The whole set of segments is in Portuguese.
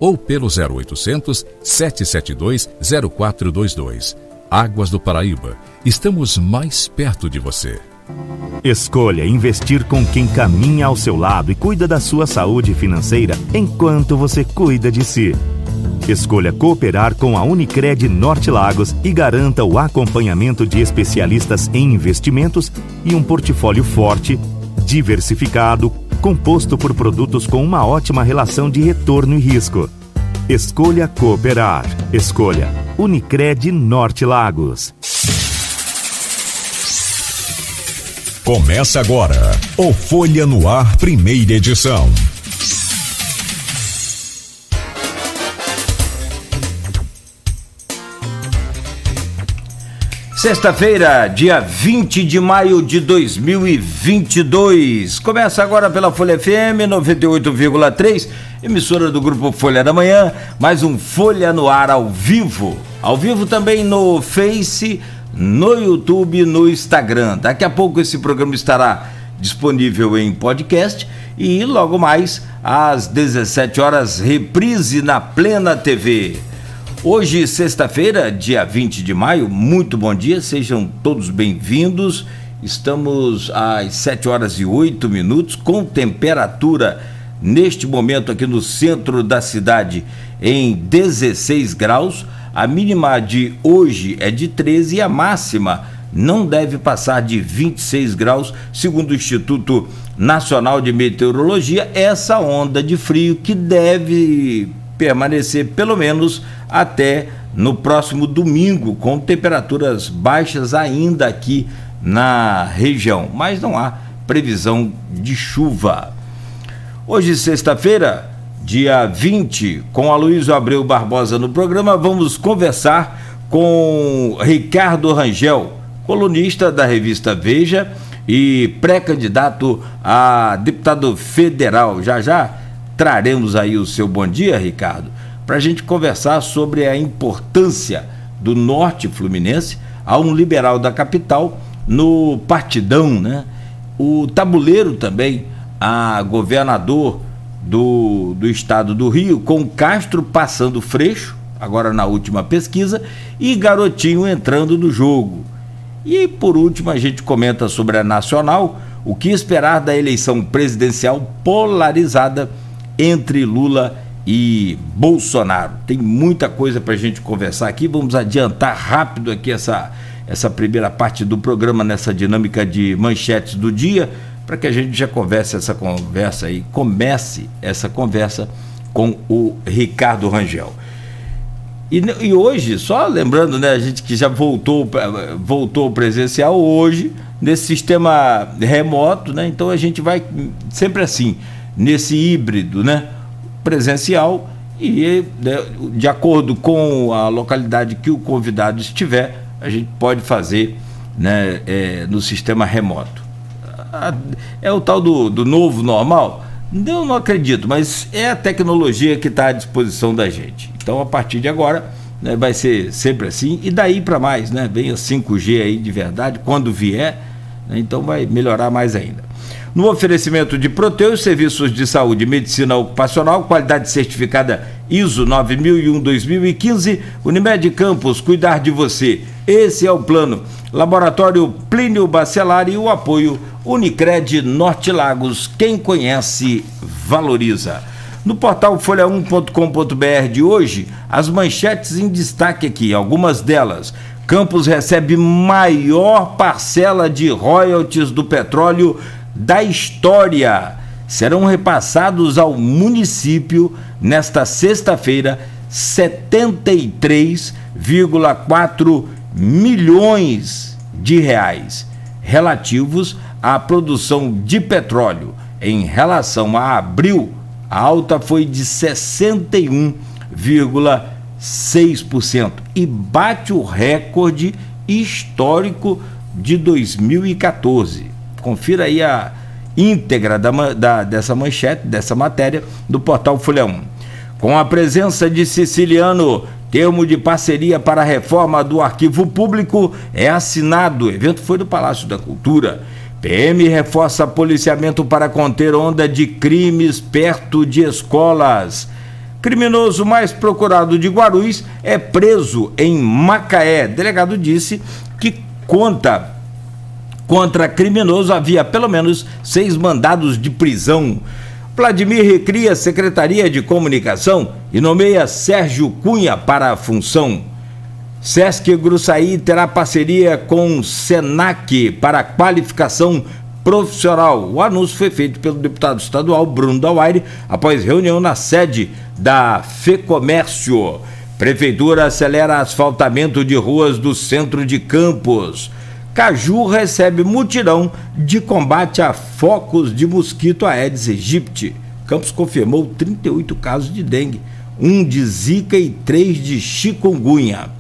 ou pelo 0800 772 0422. Águas do Paraíba, estamos mais perto de você. Escolha investir com quem caminha ao seu lado e cuida da sua saúde financeira enquanto você cuida de si. Escolha cooperar com a Unicred Norte Lagos e garanta o acompanhamento de especialistas em investimentos e um portfólio forte, diversificado, composto por produtos com uma ótima relação de retorno e risco. Escolha cooperar. Escolha Unicred Norte Lagos. Começa agora o Folha no Ar, primeira edição. Sexta-feira, dia 20 de maio de 2022. Começa agora pela Folha FM 98,3, emissora do Grupo Folha da Manhã, mais um Folha no Ar ao vivo. Ao vivo também no Face, no YouTube, no Instagram. Daqui a pouco esse programa estará disponível em podcast e logo mais às 17 horas, reprise na Plena TV. Hoje, sexta-feira, dia 20 de maio, muito bom dia, sejam todos bem-vindos. Estamos às 7 horas e 8 minutos, com temperatura neste momento aqui no centro da cidade em 16 graus. A mínima de hoje é de 13 e a máxima não deve passar de 26 graus, segundo o Instituto Nacional de Meteorologia. Essa onda de frio que deve permanecer pelo menos até no próximo domingo, com temperaturas baixas ainda aqui na região, mas não há previsão de chuva. Hoje, sexta-feira, dia 20, com Aloysio Abreu Barbosa no programa, vamos conversar com Ricardo Rangel, colunista da revista Veja e pré-candidato a deputado federal. Já traremos aí o seu bom dia, Ricardo, para a gente conversar sobre a importância do norte fluminense a um liberal da capital no partidão, né? O tabuleiro também a governador do estado do Rio, com Castro passando Freixo, agora na última pesquisa, e Garotinho entrando no jogo. E por último a gente comenta sobre a nacional, o que esperar da eleição presidencial polarizada entre Lula e Bolsonaro. Tem muita coisa para a gente conversar aqui. Vamos adiantar rápido aqui essa primeira parte do programa nessa dinâmica de manchetes do dia, para que a gente já comece essa conversa com o Ricardo Rangel. E hoje, só lembrando, né, a gente que já voltou presencial hoje, nesse sistema remoto, né, então a gente vai sempre assim, nesse híbrido, né, presencial e, né, de acordo com a localidade que o convidado estiver, a gente pode fazer, né, no sistema remoto. É o tal do novo normal? Eu não acredito, mas é a tecnologia que está à disposição da gente. Então, a partir de agora, né, vai ser sempre assim, e daí para mais, né? Vem a 5G aí de verdade, quando vier, né, então vai melhorar mais ainda. No oferecimento de Proteus, serviços de saúde e medicina ocupacional, qualidade certificada ISO 9001-2015, Unimed Campos, cuidar de você. Esse é o plano. Laboratório Plínio Bacelar e o apoio Unicred Norte Lagos. Quem conhece, valoriza. No portal folha1.com.br de hoje, as manchetes em destaque aqui, algumas delas. Campos recebe maior parcela de royalties do petróleo da história. Serão repassados ao município nesta sexta-feira 73,4 milhões de reais relativos à produção de petróleo. Em relação a abril, a alta foi de 61,6% e bate o recorde histórico de 2014. Confira aí a íntegra dessa manchete, dessa matéria, do portal Folha 1. Com a presença de Siciliano, termo de parceria para a reforma do Arquivo Público é assinado. O evento foi do Palácio da Cultura. PM reforça policiamento para conter onda de crimes perto de escolas. Criminoso mais procurado de Guarulhos é preso em Macaé. Delegado disse que contra criminoso havia pelo menos 6 mandados de prisão. Vladimir recria a Secretaria de Comunicação e nomeia Sérgio Cunha para a função. Sesc Gruçaí terá parceria com Senac para qualificação profissional. O anúncio foi feito pelo deputado estadual Bruno Dauaire após reunião na sede da FEComércio. Prefeitura acelera asfaltamento de ruas do centro de Campos. Caju recebe mutirão de combate a focos de mosquito Aedes aegypti. Campos confirmou 38 casos de dengue, 1 de zika e 3 de chikungunya.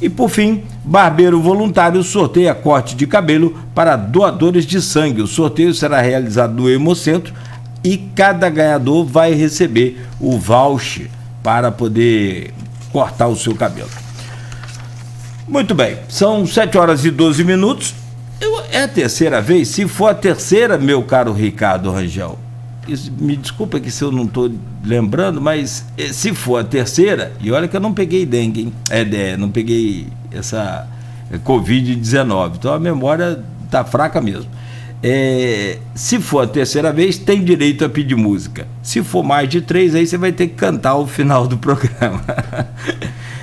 E por fim, barbeiro voluntário sorteia corte de cabelo para doadores de sangue. O sorteio será realizado no Hemocentro e cada ganhador vai receber o voucher para poder cortar o seu cabelo. Muito bem, são 7h12. É a terceira vez? Se for a terceira, meu caro Ricardo Rangel, me desculpa que se eu não estou lembrando, mas se for a terceira, e olha que eu não peguei dengue, hein? Não peguei essa Covid-19, então a memória tá fraca mesmo. Se for a terceira vez, tem direito a pedir música. Se for mais de 3, aí você vai ter que cantar o final do programa.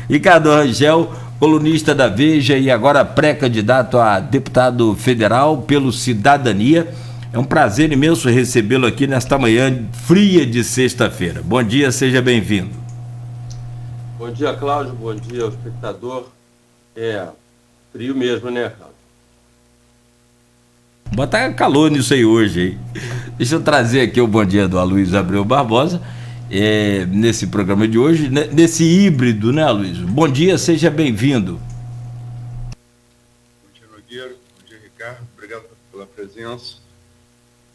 Ricardo Rangel, colunista da Veja e agora pré-candidato a deputado federal pelo Cidadania. É um prazer imenso recebê-lo aqui nesta manhã fria de sexta-feira. Bom dia, seja bem-vindo. Bom dia, Cláudio. Bom dia ao espectador. Frio mesmo, né, Cláudio? Botar calor nisso aí hoje, hein? Deixa eu trazer aqui o bom dia do Aloysio Abreu Barbosa, nesse programa de hoje, nesse híbrido, né, Aloysio? Bom dia, seja bem-vindo. Bom dia, Nogueira. Bom dia, Ricardo. Obrigado pela presença.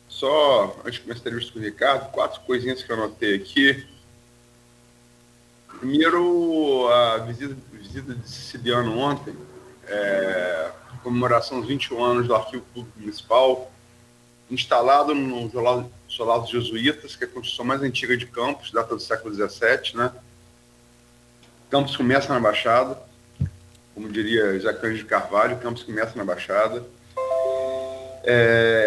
Só, antes de começar a entrevista com o Ricardo, 4 coisinhas que eu anotei aqui. Primeiro, a visita de Siciliano ontem, comemoração dos 21 anos do Arquivo Público Municipal, instalado no Solar dos Jesuítas, que é a construção mais antiga de Campos, data do século XVII, né? Campos começa na Baixada, como diria José Cândido de Carvalho, Campos começa na Baixada.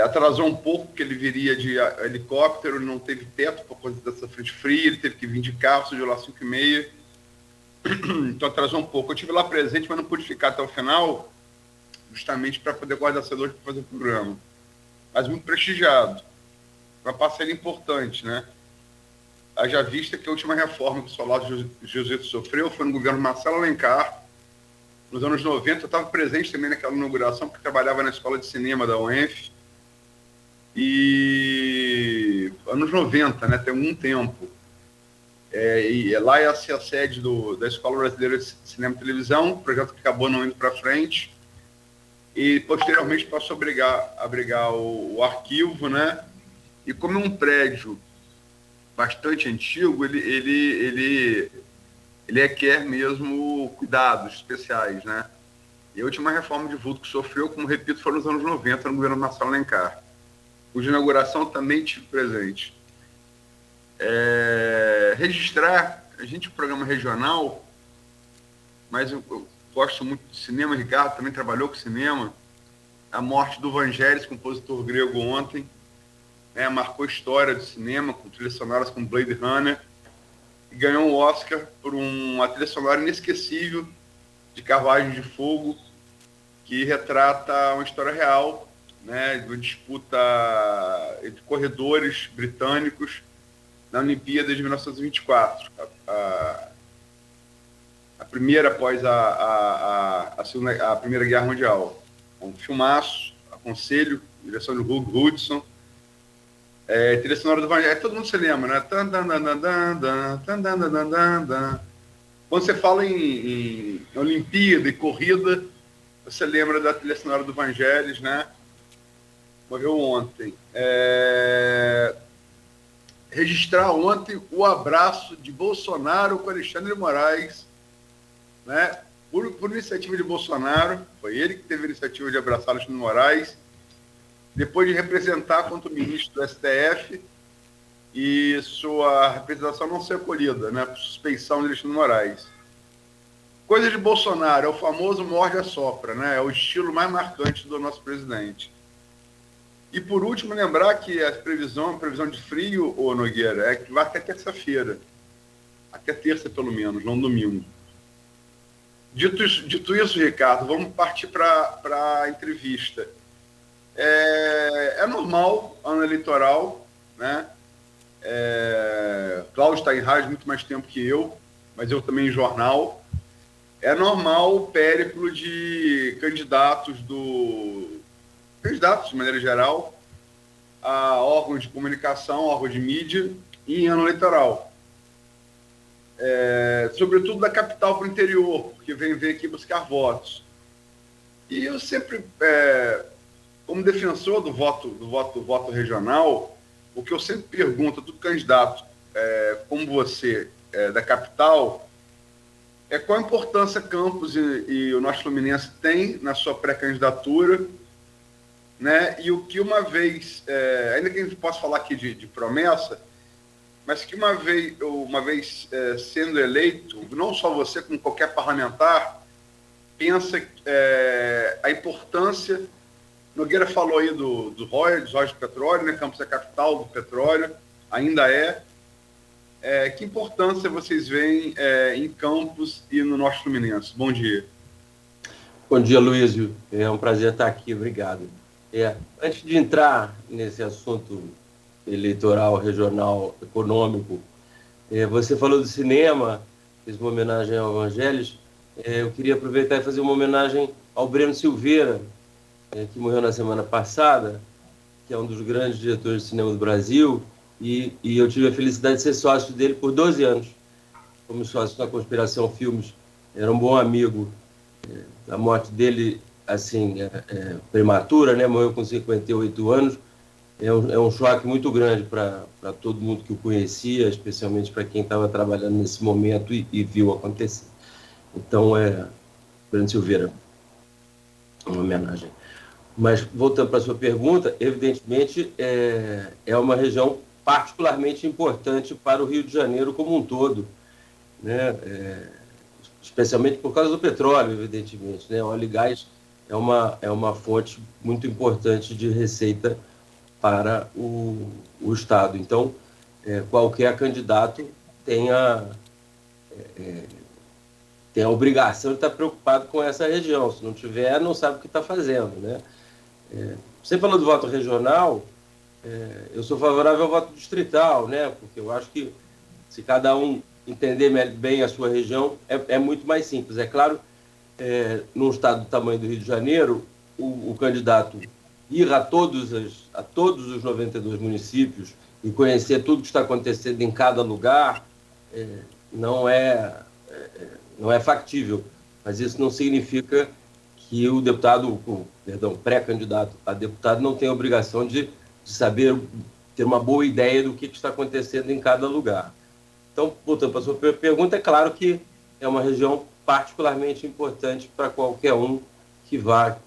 Atrasou um pouco, porque ele viria de helicóptero, ele não teve teto por conta dessa frente fria, ele teve que vir de carro, saiu lá 5h30, então atrasou um pouco. Eu estive lá presente, mas não pude ficar até o final, justamente para poder guardar cedo para fazer o programa. Mas muito prestigiado, uma parceria importante, né? Haja vista que a última reforma que o Solar dos Jesuítas sofreu foi no governo Marcelo Alencar. Nos anos 90, eu estava presente também naquela inauguração, porque trabalhava na escola de cinema da UENF. E anos 90, né? Tem algum tempo. E lá ia ser a sede da Escola Brasileira de Cinema e Televisão, projeto que acabou não indo para frente. E posteriormente passou a abrigar o arquivo, né? E como é um prédio bastante antigo, ele requer mesmo cuidados especiais, né? E a última reforma de vulto que sofreu, como repito, foi nos anos 90, no governo Marcelo Alencar, cuja inauguração também tive presente. Registrar, a gente é um programa regional, mas eu gosto muito de cinema, Ricardo também trabalhou com cinema, a morte do Vangelis, compositor grego, ontem, marcou a história do cinema, com trilhas sonoras como Blade Runner, e ganhou um Oscar por uma trilha sonora inesquecível de Carruagem de Fogo, que retrata uma história real, né, de uma disputa entre corredores britânicos na Olimpíada de 1924. A primeira após a Primeira Guerra Mundial. Um filmaço, aconselho, direção do Hugh Hudson. Trilha sonora do Vangelis, todo mundo se lembra, né? Quando você fala em Olimpíada e corrida, você lembra da trilha sonora do Vangelis, né? Morreu ontem. Registrar ontem o abraço de Bolsonaro com Alexandre de Moraes, né? Por iniciativa de Bolsonaro, foi ele que teve a iniciativa de abraçar Alexandre de Moraes, depois de representar quanto ministro do STF e sua representação não ser acolhida, né, por suspeição de Alexandre de Moraes. Coisa de Bolsonaro, é o famoso morde-a-sopra, né, é o estilo mais marcante do nosso presidente. E por último, lembrar que a previsão de frio, ô Nogueira, é que vai até terça-feira. Até terça, pelo menos, não domingo. Dito isso, Ricardo, vamos partir para a entrevista. É normal, ano eleitoral, né? Cláudio está em rádio muito mais tempo que eu, mas eu também em jornal. É normal o périplo de candidatos de maneira geral, a órgãos de comunicação, órgãos de mídia, em ano eleitoral. Sobretudo da capital para o interior, porque vem aqui buscar votos. E eu sempre, como defensor do voto regional, o que eu sempre pergunto do candidato como você, da capital, é qual a importância Campos e o Norte Fluminense tem na sua pré-candidatura, né? E o que uma vez, ainda que a gente possa falar aqui de promessa, mas que uma vez sendo eleito, não só você, como qualquer parlamentar, pensa a importância. Nogueira falou aí dos royalties de petróleo, né? Campos é a capital do petróleo, ainda é. Que importância vocês veem em Campos e no Norte Fluminense? Bom dia. Bom dia, Luísio. É um prazer estar aqui, obrigado. Antes de entrar nesse assunto eleitoral, regional, econômico, você falou do cinema, fez uma homenagem ao Evangelhos. Eu queria aproveitar e fazer uma homenagem ao Breno Silveira, que morreu na semana passada, que é um dos grandes diretores de cinema do Brasil, e eu tive a felicidade de ser sócio dele por 12 anos. Fomos sócios na Conspiração Filmes, era um bom amigo. A morte dele, assim, prematura, né? Morreu com 58 anos. É um choque muito grande para todo mundo que o conhecia, especialmente para quem estava trabalhando nesse momento e viu acontecer. Então, Breno Silveira, uma homenagem. Mas, voltando para a sua pergunta, evidentemente, é uma região particularmente importante para o Rio de Janeiro como um todo, né? Especialmente por causa do petróleo, evidentemente, né? O óleo e gás é uma fonte muito importante de receita para o Estado. Então, qualquer candidato tem a obrigação de estar preocupado com essa região. Se não tiver, não sabe o que está fazendo, né? Você falou do voto regional, eu sou favorável ao voto distrital, né? Porque eu acho que se cada um entender bem a sua região, é muito mais simples. É claro, num estado do tamanho do Rio de Janeiro, o candidato ir a todos os 92 municípios e conhecer tudo que está acontecendo em cada lugar não é factível. Mas isso não significa que o pré-candidato a deputado não tem a obrigação de saber, ter uma boa ideia do que está acontecendo em cada lugar. Então, voltando para a sua pergunta, é claro que é uma região particularmente importante para qualquer um que vai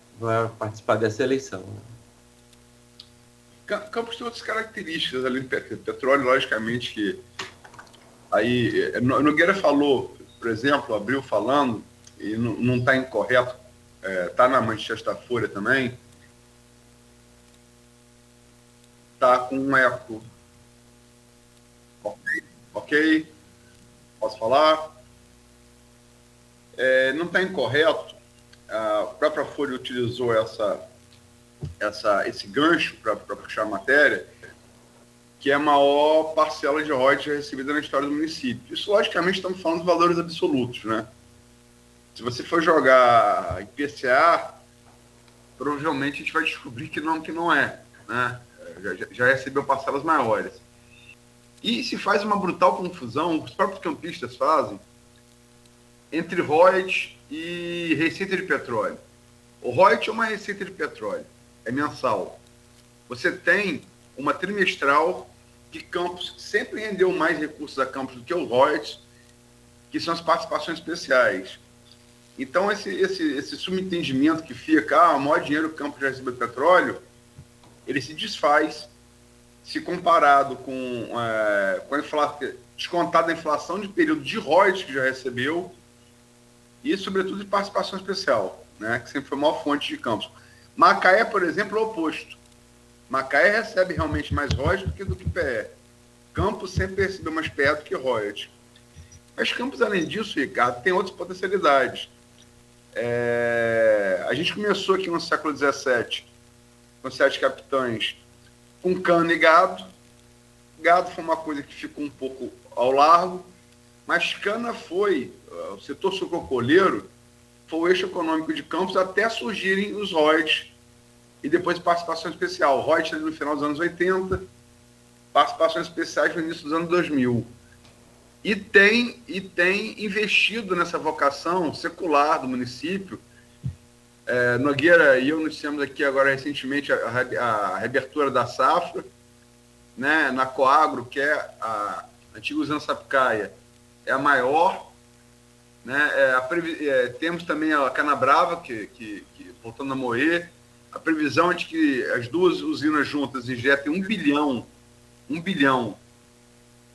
participar dessa eleição. Campos tem outras características ali, petróleo, logicamente, que aí, Nogueira falou, por exemplo, abriu falando, e não está incorreto, está na manchete da Folha também, está com um eco. Ok? Posso falar? Não está incorreto. A própria Folha utilizou esse gancho para puxar a matéria, que é a maior parcela de royalties recebida na história do município. Isso, logicamente, estamos falando de valores absolutos, né? Se você for jogar IPCA, provavelmente a gente vai descobrir que não é, né? Já recebeu parcelas maiores. E se faz uma brutal confusão, os próprios campistas fazem, entre royalties e receita de petróleo. O royalties é uma receita de petróleo, é mensal. Você tem uma trimestral que Campos sempre rendeu mais recursos a Campos do que o royalties, que são as participações especiais. Então, esse subentendimento que fica, o maior dinheiro que o Campos já recebeu de petróleo, ele se desfaz se comparado com descontado a inflação de período de royalties que já recebeu e, sobretudo, de participação especial, né, que sempre foi a maior fonte de Campos. Macaé, por exemplo, é o oposto. Macaé recebe realmente mais royalties do que PE. Campos sempre recebeu mais PE do que royalties. Mas Campos, além disso, Ricardo, tem outras potencialidades. A gente começou aqui no século XVII, com 7 capitães, com cana e gado. Gado foi uma coisa que ficou um pouco ao largo, mas cana foi, o setor sucrocolheiro, foi o eixo econômico de Campos até surgirem os royalties e depois participação especial. Royalties no final dos anos 80, participações especiais no início dos anos 2000. E tem investido nessa vocação secular do município. Nogueira e eu iniciamos aqui agora recentemente a reabertura da safra, né, na Coagro, que é a antiga usina Sapucaia, é a maior, né, temos também a Canabrava, que voltando a morrer, a previsão é de que as duas usinas juntas injetem 1 bilhão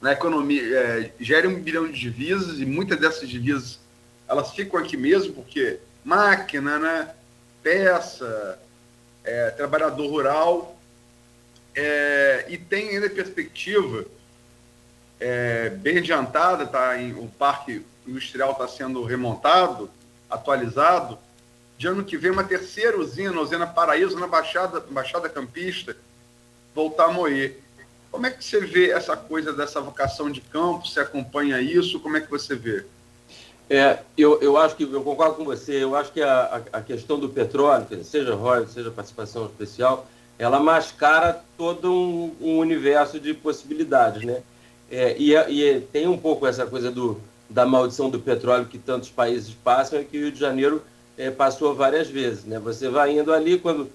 na economia, gerem 1 bilhão de divisas, e muitas dessas divisas elas ficam aqui mesmo, porque máquina, né, peça, trabalhador rural, e tem ainda perspectiva bem adiantada, o parque industrial está sendo remontado, atualizado, de ano que vem uma terceira usina, a usina Paraíso, na Baixada Campista, voltar a moer. Como é que você vê essa coisa dessa vocação de campo? Você acompanha isso? Como é que você vê? Eu acho que, eu concordo com você, eu acho que a questão do petróleo, seja royalties, seja participação especial, ela mascara todo um universo de possibilidades, né? E tem um pouco essa coisa da maldição do petróleo que tantos países passam e que o Rio de Janeiro passou várias vezes, né? Você vai indo ali quando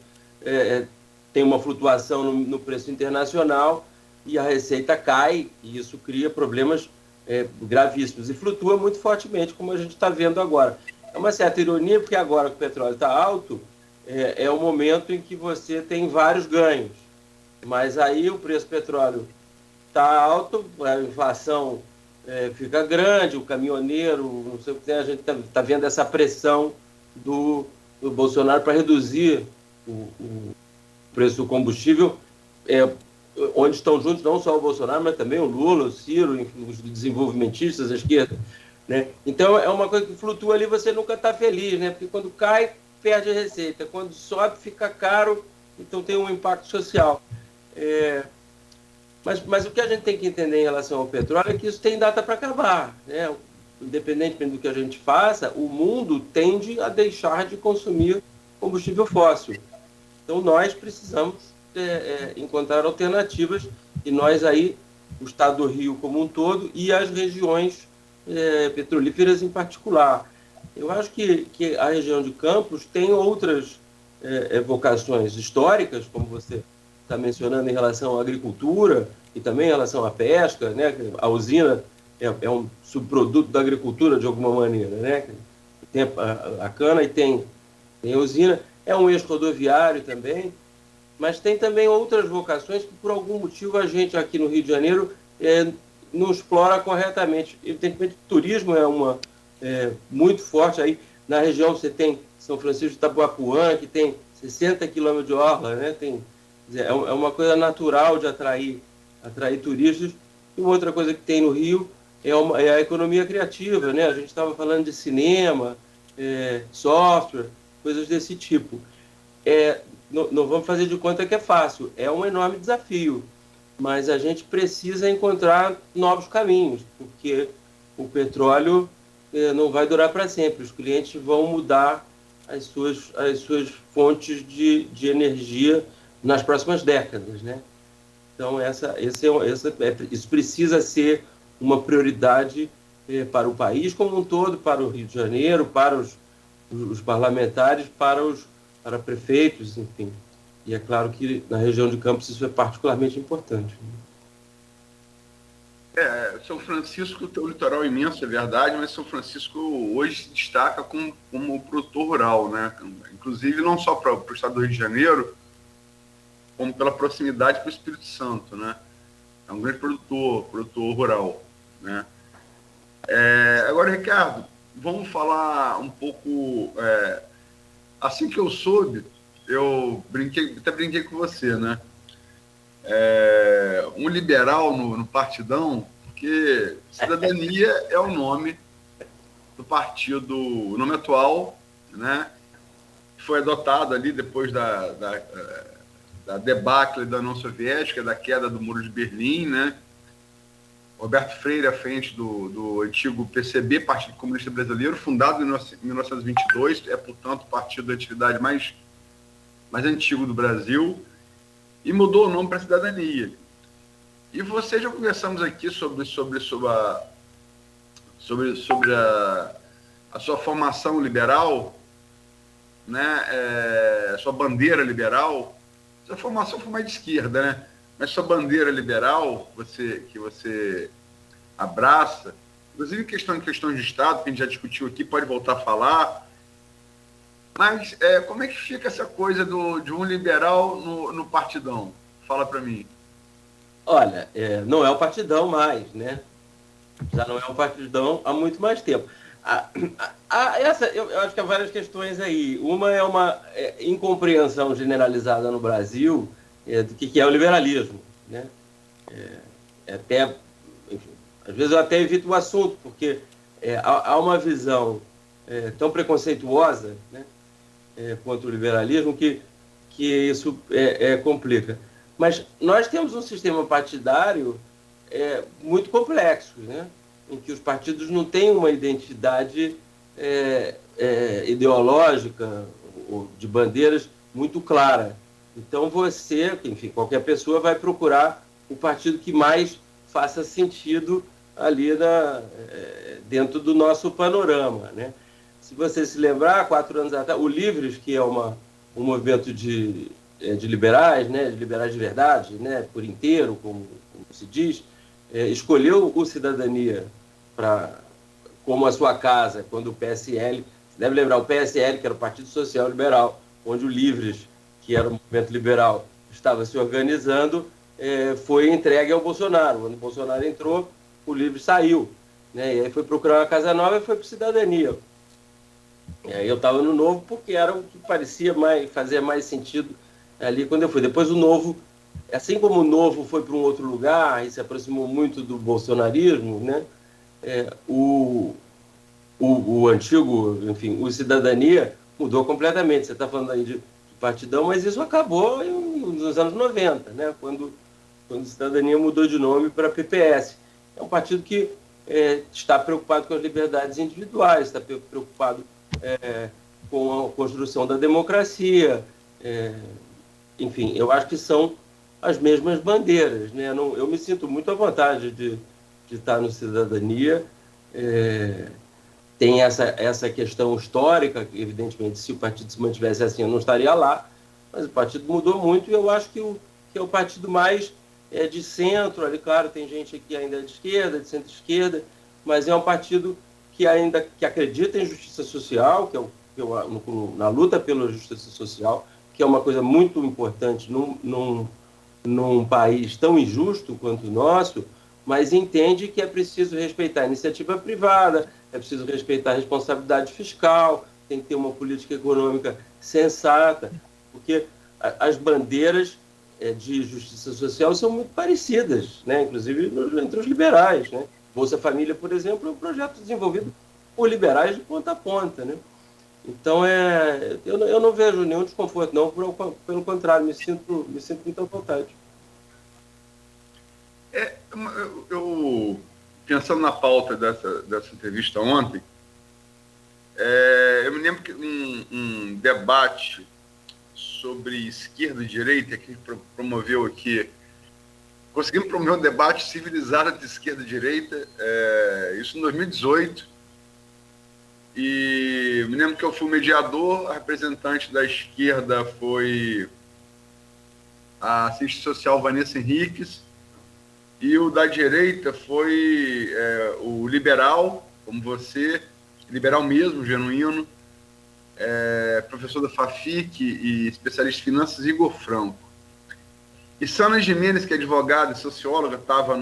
tem uma flutuação no preço internacional e a receita cai, e isso cria problemas gravíssimos, e flutua muito fortemente, como a gente está vendo agora. É uma certa ironia, porque agora que o petróleo está alto, é o momento em que você tem vários ganhos, mas aí o preço do petróleo está alto, a inflação fica grande, o caminhoneiro, não sei o que tem, a gente está vendo essa pressão do Bolsonaro para reduzir o preço do combustível, onde estão juntos não só o Bolsonaro, mas também o Lula, o Ciro, os desenvolvimentistas, a esquerda, né? Então é uma coisa que flutua ali, você nunca está feliz, né? Porque quando cai, perde a receita, quando sobe, fica caro, então tem um impacto social. Mas o que a gente tem que entender em relação ao petróleo é que isso tem data para acabar, né? Independentemente do que a gente faça, o mundo tende a deixar de consumir combustível fóssil. Então nós precisamos encontrar alternativas, e nós aí, o estado do Rio como um todo e as regiões petrolíferas em particular. Eu acho que a região de Campos tem outras vocações históricas, como você está mencionando, em relação à agricultura e também em relação à pesca, né? A usina é um subproduto da agricultura, de alguma maneira, né? Tem a cana e tem a usina, é um eixo rodoviário também, mas tem também outras vocações que, por algum motivo, a gente aqui no Rio de Janeiro não explora corretamente. Evidentemente, o turismo é muito forte. Aí na região você tem São Francisco de Itaboapuã, que tem 60 quilômetros de orla, né? É uma coisa natural de atrair turistas. E uma outra coisa que tem no Rio é a economia criativa, né? A gente estava falando de cinema, software, coisas desse tipo. Não vamos fazer de conta que é fácil, é um enorme desafio, mas a gente precisa encontrar novos caminhos, porque o petróleo não vai durar para sempre, os clientes vão mudar as suas fontes de energia nas próximas décadas, né? Então isso precisa ser uma prioridade para o país como um todo, para o Rio de Janeiro, para os parlamentares, para prefeitos, enfim. E é claro que na região de Campos isso é particularmente importante. São Francisco tem um litoral imenso, é verdade, mas São Francisco hoje se destaca como produtor rural, né? Inclusive não só para o estado do Rio de Janeiro, como pela proximidade com o Espírito Santo, né? É um grande produtor rural, né? Agora, Ricardo, vamos falar um pouco... assim que eu soube, eu até brinquei com você, né? Um liberal no Partidão, porque Cidadania é o nome do partido, o nome atual, né? Foi adotado ali depois da debacle da União Soviética, da queda do Muro de Berlim, né? Roberto Freire à frente do antigo PCB, Partido Comunista Brasileiro, fundado em 1922, portanto, o partido da atividade mais antigo do Brasil, e mudou o nome para Cidadania. E você, já conversamos aqui sobre a sua formação liberal, né? Sua bandeira liberal. Sua formação foi mais de esquerda, né? Mas sua bandeira liberal, que você abraça, inclusive questões de Estado, que a gente já discutiu aqui, pode voltar a falar. Mas como é que fica essa coisa de um liberal no Partidão? Fala para mim. Olha, não é o Partidão mais, né? Já não é o Partidão há muito mais tempo. Eu acho que há várias questões aí. Uma é uma incompreensão generalizada no Brasil do que é o liberalismo, né? Enfim, às vezes eu até evito o assunto, porque há uma visão tão preconceituosa, né, contra o liberalismo que isso complica. Mas nós temos um sistema partidário muito complexo, né, em que os partidos não têm uma identidade ideológica ou de bandeiras muito clara. Então enfim, qualquer pessoa vai procurar o partido que mais faça sentido ali dentro do nosso panorama, né? Se você se lembrar, 4 anos atrás, o Livres, que é um movimento de liberais, né, de liberais de verdade, né, por inteiro, como se diz, escolheu o Cidadania como a sua casa, quando o PSL, você deve lembrar, o PSL, que era o Partido Social Liberal, onde o Livres, que era o movimento liberal, estava se organizando, foi entregue ao Bolsonaro. Quando o Bolsonaro entrou, o Livres saiu, né, e aí foi procurar uma casa nova e foi para o Cidadania. Eu estava no Novo porque era o que parecia fazer mais sentido ali quando eu fui. Depois o Novo, assim como o Novo foi para um outro lugar e se aproximou muito do bolsonarismo, né, o antigo, enfim, o Cidadania mudou completamente. Você está falando aí de Partidão, mas isso acabou nos anos 90, né, quando o Cidadania mudou de nome para PPS. É um partido que está preocupado com as liberdades individuais, está preocupado com a construção da democracia. Enfim, eu acho que são as mesmas bandeiras, né? Eu me sinto muito à vontade de estar no Cidadania. Tem essa questão histórica, que, evidentemente, se o partido se mantivesse assim, eu não estaria lá, mas o partido mudou muito e eu acho que é o partido mais de centro. Ali, claro, tem gente aqui ainda de esquerda, de centro-esquerda, mas é um partido que acredita em justiça social, na luta pela justiça social, que é uma coisa muito importante num país tão injusto quanto o nosso, mas entende que é preciso respeitar a iniciativa privada, é preciso respeitar a responsabilidade fiscal, tem que ter uma política econômica sensata, porque as bandeiras de justiça social são muito parecidas, né? Inclusive entre os liberais, né? Bolsa Família, por exemplo, é um projeto desenvolvido por liberais de ponta a ponta, né? Então, eu não vejo nenhum desconforto, não. Pelo contrário, me sinto muito à vontade. Eu pensando na pauta dessa entrevista ontem, eu me lembro que um debate sobre esquerda e direita que promoveu aqui, conseguimos promover um debate civilizado de esquerda e direita, isso em 2018, e me lembro que eu fui mediador, a representante da esquerda foi a assistente social Vanessa Henriques, e o da direita foi o liberal, como você, liberal mesmo, genuíno, professor da FAFIC e especialista em finanças, Igor Franco. E Sana Gimenez, que é advogada e socióloga, estava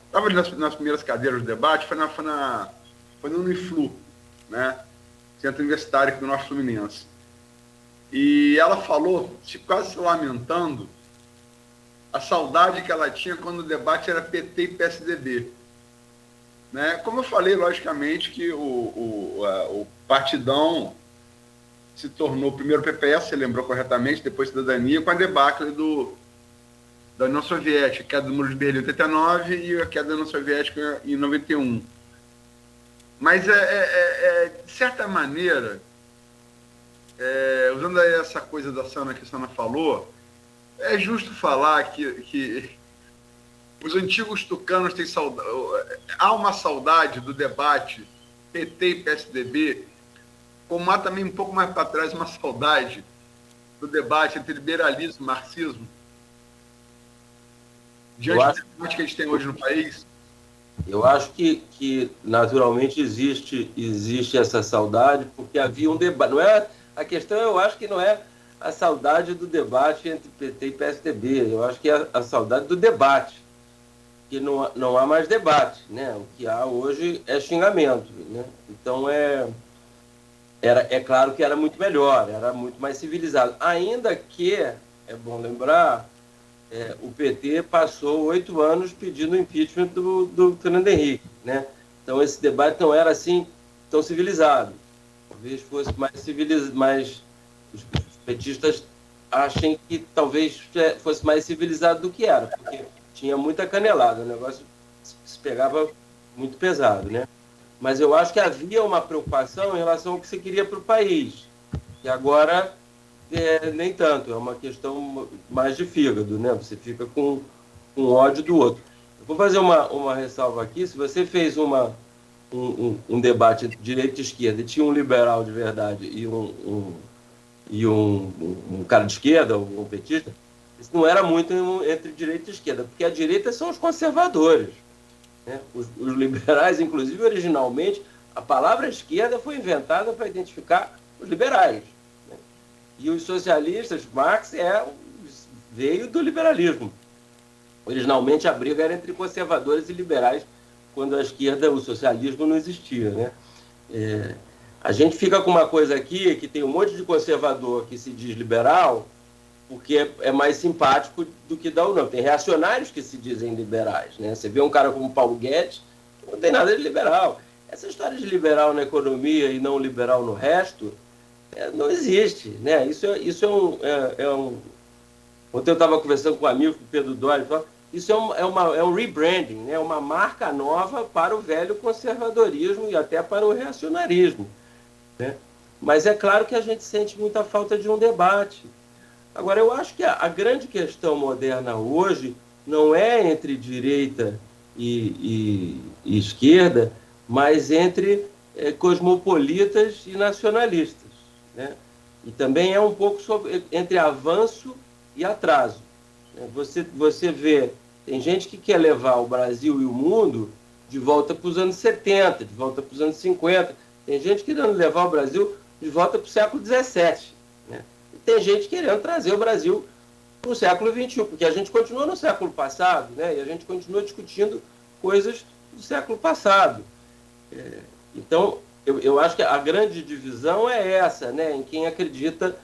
estava ali nas primeiras cadeiras do debate, foi no Uniflu, né? Centro Universitário aqui do Norte Fluminense. E ela falou, quase se lamentando, a saudade que ela tinha quando o debate era PT e PSDB. Né? Como eu falei, logicamente, que o partidão se tornou primeiro PPS, você lembrou corretamente, depois Cidadania, com a debacle da União Soviética, a queda do Muro de Berlim em 89 e a queda da União Soviética em 91. Mas, de certa maneira, usando aí essa coisa da Sana que a Sana falou, é justo falar que os antigos tucanos têm saudade. Há uma saudade do debate PT e PSDB, como há também um pouco mais para trás uma saudade do debate entre liberalismo e marxismo, diante do debate que a gente tem hoje no país. Eu acho que naturalmente existe essa saudade, porque havia um debate. Não é, a questão, eu acho que não é a saudade do debate entre PT e PSDB, eu acho que é a saudade do debate, que não há mais debate, né? O que há hoje é xingamento, né? Então é claro que era muito melhor, era muito mais civilizado, ainda que, é bom lembrar, o PT passou 8 anos pedindo o impeachment do Fernando Henrique, né? Então esse debate não era assim tão civilizado, talvez fosse mais civilizado, mas os petistas achem que talvez fosse mais civilizado do que era, porque tinha muita canelada, o negócio se pegava muito pesado, né? Mas eu acho que havia uma preocupação em relação ao que se queria para o país, e agora nem tanto, é uma questão mais de fígado, né? Você fica com ódio do outro. Eu vou fazer uma ressalva aqui. Se você fez um debate entre direita e esquerda e tinha um liberal de verdade e um cara de esquerda, um petista, isso não era muito entre direita e esquerda, porque a direita são os conservadores, né? Os liberais, inclusive, originalmente, a palavra esquerda foi inventada para identificar os liberais, né? E os socialistas, Marx veio do liberalismo. Originalmente a briga era entre conservadores e liberais, quando a esquerda, o socialismo não existia, né? A gente fica com uma coisa aqui, que tem um monte de conservador que se diz liberal, porque é mais simpático do que dá ou não. Tem reacionários que se dizem liberais, né? Você vê um cara como Paulo Guedes, não tem nada de liberal. Essa história de liberal na economia e não liberal no resto, não existe, né? Isso é um... Ontem eu estava conversando com um amigo, com o Pedro Doria, isso é um rebranding, né? Uma marca nova para o velho conservadorismo e até para o reacionarismo, né? Mas é claro que a gente sente muita falta de um debate. Agora, eu acho que a grande questão moderna hoje não é entre direita e esquerda, mas entre cosmopolitas e nacionalistas, né? E também é um pouco entre avanço e atraso, né? Você vê, tem gente que quer levar o Brasil e o mundo de volta para os anos 70, de volta para os anos 50, tem gente querendo levar o Brasil de volta para o século 17, né? E tem gente querendo trazer o Brasil para o século XXI, porque a gente continua no século passado, né? E a gente continua discutindo coisas do século passado. Então, eu acho que a grande divisão é essa, né? Em quem acredita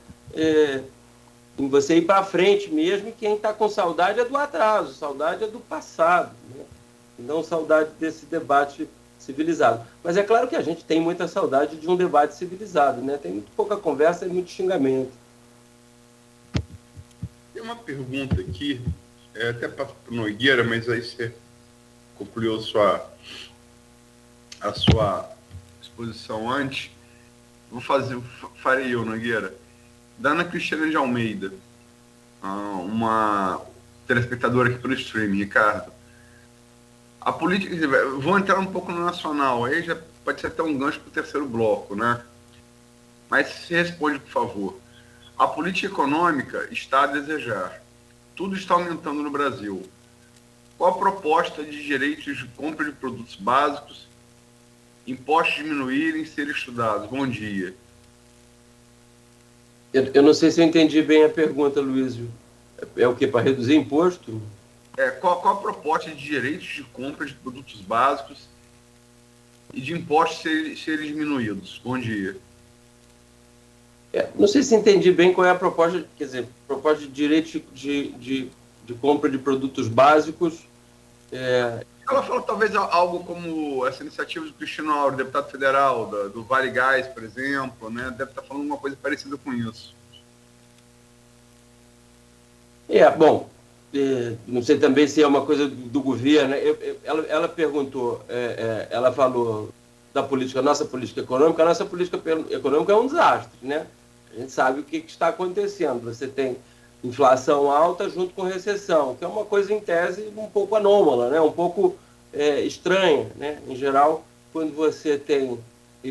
em você ir para frente mesmo, e quem está com saudade é do atraso, saudade é do passado, né? E não saudade desse debate civilizado. Mas é claro que a gente tem muita saudade de um debate civilizado, né? Tem muito pouca conversa e muito xingamento. Tem uma pergunta aqui, até para o Nogueira, mas aí você concluiu a sua exposição antes. Farei eu, Nogueira. Da Ana Cristina de Almeida, uma telespectadora aqui pelo streaming, Ricardo. A política, vou entrar um pouco no nacional, aí já pode ser até um gancho para o terceiro bloco, né? Mas se responde, por favor. A política econômica está a desejar. Tudo está aumentando no Brasil. Qual a proposta de direitos de compra de produtos básicos, impostos diminuírem e serem estudados? Bom dia. Eu não sei se eu entendi bem a pergunta, Luísio. É o que? Para reduzir imposto? Qual a proposta de direitos de compra de produtos básicos e de impostos serem diminuídos? Bom dia. Não sei se entendi bem qual é a proposta, quer dizer, proposta de direito de compra de produtos básicos. Ela fala talvez algo como essa iniciativa do Cristiano Auro, deputado federal, do Vale Gás, por exemplo, né? Deve estar falando uma coisa parecida com isso. Bom, não sei também se é uma coisa do governo. Ela perguntou, ela falou da política, nossa política econômica. A nossa política econômica é um desastre, né? A gente sabe o que está acontecendo. Você tem inflação alta junto com recessão, que é uma coisa, em tese, um pouco anômala, né? Um pouco estranha, né? Em geral, quando você tem...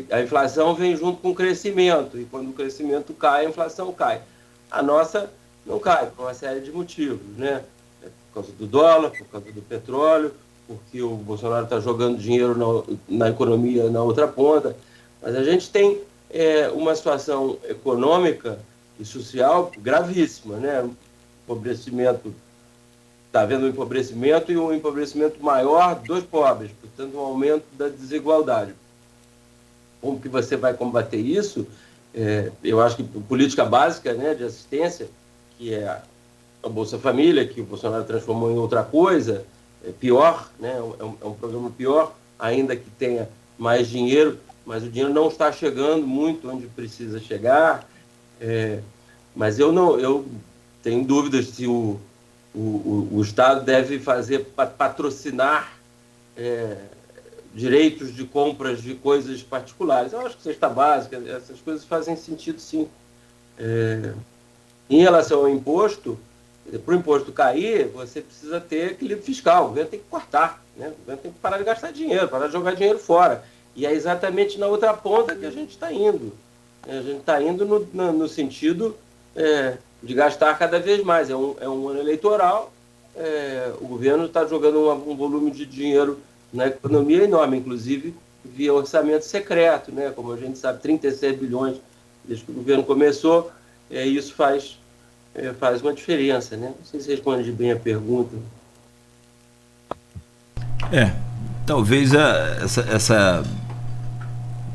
A inflação vem junto com o crescimento, e quando o crescimento cai, a inflação cai. A nossa não cai, por uma série de motivos, né? Por causa do dólar, por causa do petróleo, porque o Bolsonaro está jogando dinheiro na economia na outra ponta. Mas a gente tem uma situação econômica e social gravíssima, né? Empobrecimento, está havendo um empobrecimento e um empobrecimento maior dos pobres, portanto, um aumento da desigualdade. Como que você vai combater isso? Eu acho que política básica, né, de assistência, que é a Bolsa Família, que o Bolsonaro transformou em outra coisa, pior, né? É um programa pior, ainda que tenha mais dinheiro, mas o dinheiro não está chegando muito onde precisa chegar. Mas eu tenho dúvidas se o Estado deve patrocinar direitos de compras de coisas particulares. Eu acho que cesta básica, essas coisas fazem sentido, sim. Em relação ao imposto, para o imposto cair, você precisa ter equilíbrio fiscal. O governo tem que cortar, né? O governo tem que parar de gastar dinheiro, parar de jogar dinheiro fora. E é exatamente na outra ponta que a gente está indo. A gente está indo no sentido de gastar cada vez mais. É um ano eleitoral, o governo está jogando um volume de dinheiro na economia enorme, inclusive via orçamento secreto, né? Como a gente sabe, 36 bilhões desde que o governo começou, isso faz uma diferença, né? Não sei se responde bem a pergunta. Talvez essa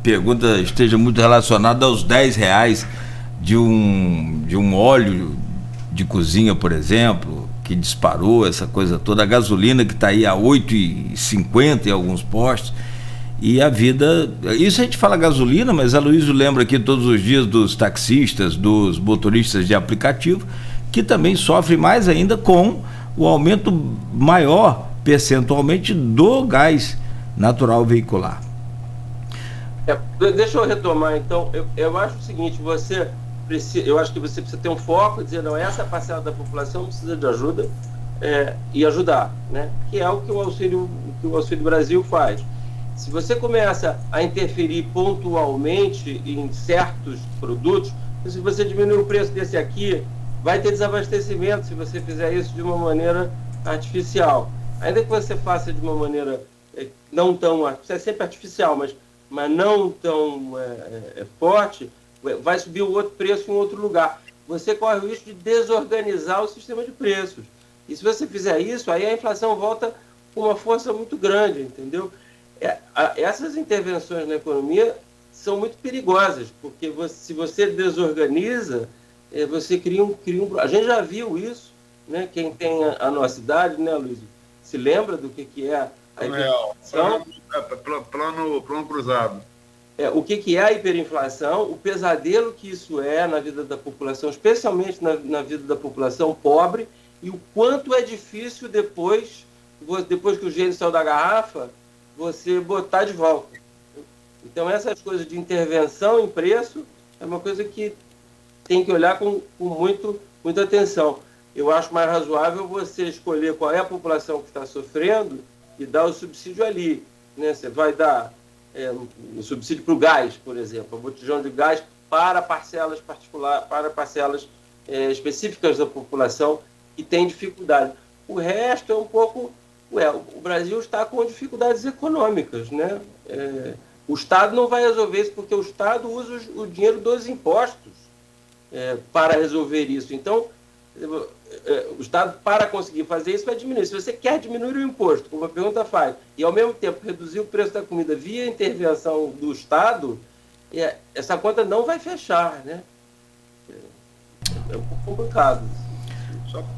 pergunta esteja muito relacionada aos R$10 de um óleo de cozinha, por exemplo, que disparou, essa coisa toda, a gasolina que está aí a R$ 8,50 em alguns postos, e a vida... Isso a gente fala gasolina, mas a Luísio lembra aqui todos os dias dos taxistas, dos motoristas de aplicativo, que também sofrem mais ainda com o aumento maior percentualmente do gás natural veicular. Deixa eu retomar, então. Eu acho o seguinte, eu acho que você precisa ter um foco e dizer, não, essa parcela da população precisa de ajuda e ajudar, né? Que é o que o Auxílio Brasil faz. Se você começa a interferir pontualmente em certos produtos, se você diminuir o preço desse aqui, vai ter desabastecimento se você fizer isso de uma maneira artificial. Ainda que você faça de uma maneira não tão... Isso é sempre artificial, mas não tão forte, vai subir o outro preço em outro lugar. Você corre o risco de desorganizar o sistema de preços. E se você fizer isso, aí a inflação volta com uma força muito grande, entendeu? Essas intervenções na economia são muito perigosas, porque se você desorganiza, você cria um... A gente já viu isso, né? Quem tem a nossa idade, né, Luiz? Se lembra do que é a hiperinflação? Plano cruzado. O que é a hiperinflação, o pesadelo que isso é na vida da população, especialmente na vida da população pobre, e o quanto é difícil depois que o gênio saiu da garrafa, você botar de volta. Então, essas coisas de intervenção em preço é uma coisa que tem que olhar com muita atenção. Eu acho mais razoável você escolher qual é a população que está sofrendo e dar o subsídio ali, né? Você vai dar o subsídio para o gás, por exemplo, o botijão de gás para parcelas particulares, para parcelas específicas da população que tem dificuldade. O resto é um pouco... o Brasil está com dificuldades econômicas, né? O Estado não vai resolver isso, porque o Estado usa o dinheiro dos impostos para resolver isso. Então, O Estado, para conseguir fazer isso, vai diminuir. Se você quer diminuir o imposto, como a pergunta faz, e ao mesmo tempo reduzir o preço da comida via intervenção do Estado, essa conta não vai fechar, né? É um pouco complicado.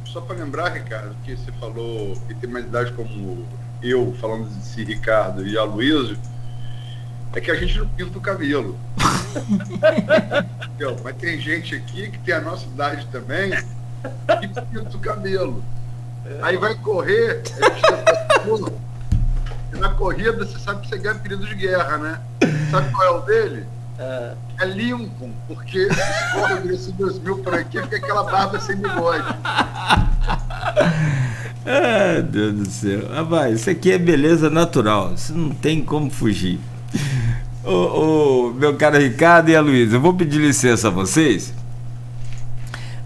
Só para lembrar, Ricardo, que você falou que tem mais idade como eu, falando de si, Ricardo e Aloysio, é que a gente não pinta o cabelo. Mas tem gente aqui que tem a nossa idade também e pinta o cabelo. Aí vai correr, na corrida você sabe que você ganha período de guerra, né? Sabe qual é o dele? É Lincoln, porque esse corre desse 2000 por aqui fica aquela barba sem bigode. Deus do céu. Rapaz, isso aqui é beleza natural, isso não tem como fugir. Meu caro Ricardo e a Luísa, eu vou pedir licença a vocês,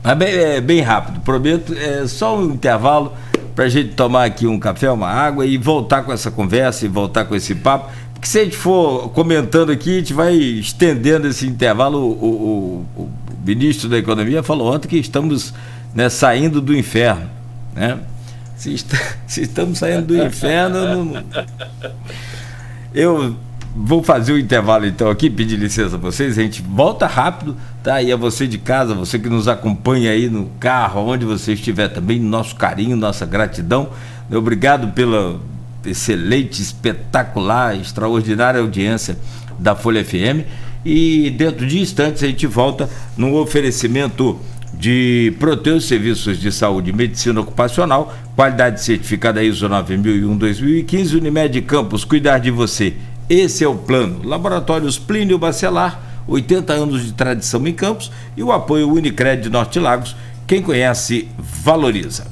mas bem rápido, prometo, é só um intervalo pra gente tomar aqui um café, uma água e voltar com essa conversa e voltar com esse papo, porque se a gente for comentando aqui, a gente vai estendendo esse intervalo. O ministro da Economia falou ontem que estamos, né, saindo do inferno, né? Se estamos saindo do inferno, eu vou fazer o intervalo então aqui, pedir licença a vocês, a gente volta rápido, tá? E a você de casa, você que nos acompanha aí no carro, onde você estiver também, nosso carinho, nossa gratidão, obrigado pela excelente, espetacular, extraordinária audiência da Folha FM, e dentro de instantes a gente volta no oferecimento de Proteus Serviços de Saúde e Medicina Ocupacional, qualidade certificada ISO 9001-2015, Unimed Campos, cuidar de você. Esse é o plano. Laboratórios Plínio Bacelar, 80 anos de tradição em Campos, e o apoio Unicred Norte Lagos. Quem conhece, valoriza.